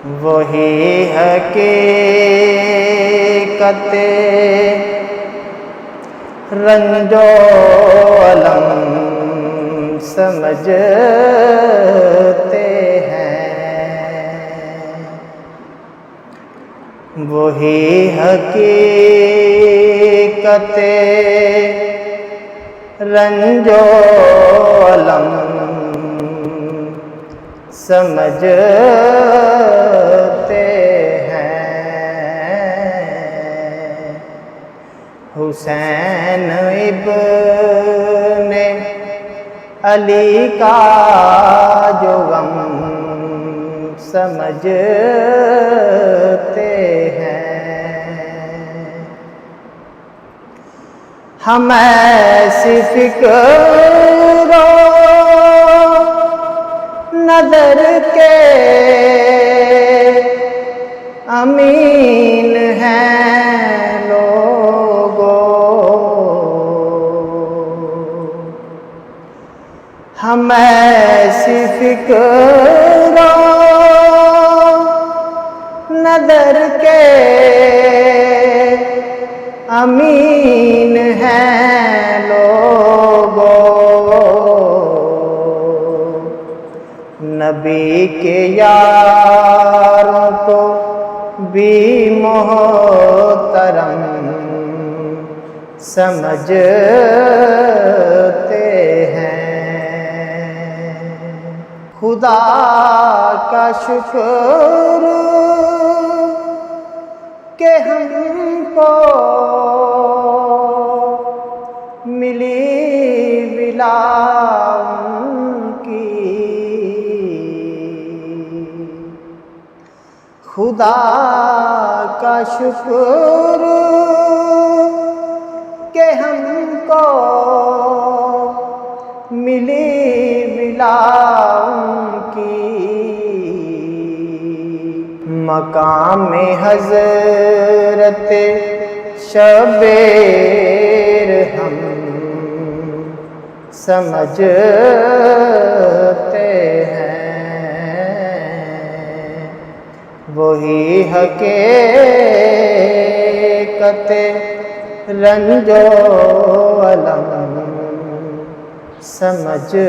وہی حقیقت رنج و الم سمجھتے ہیں، وہی حقیقت رنج و الم سمجھتے ہیں۔ حسین ابن علی کا جو غم سمجھتے ہیں، ہم ایسی فکر و نظر کے امین ہیں لوگو، ہم ایسی فکر و نظر کے امین ہیں لوگو، نبی کے یاروں کو بھی محترم سمجھتے ہیں۔ خدا کا شکر کہ ہم کو ملی ولا خدا کا شکر کہ ہم کو ملی ولا ان کی، مقام حضرت شبیر ہم سمجھتے ہیں، وہی حقیقت رنج و الم سمجھتے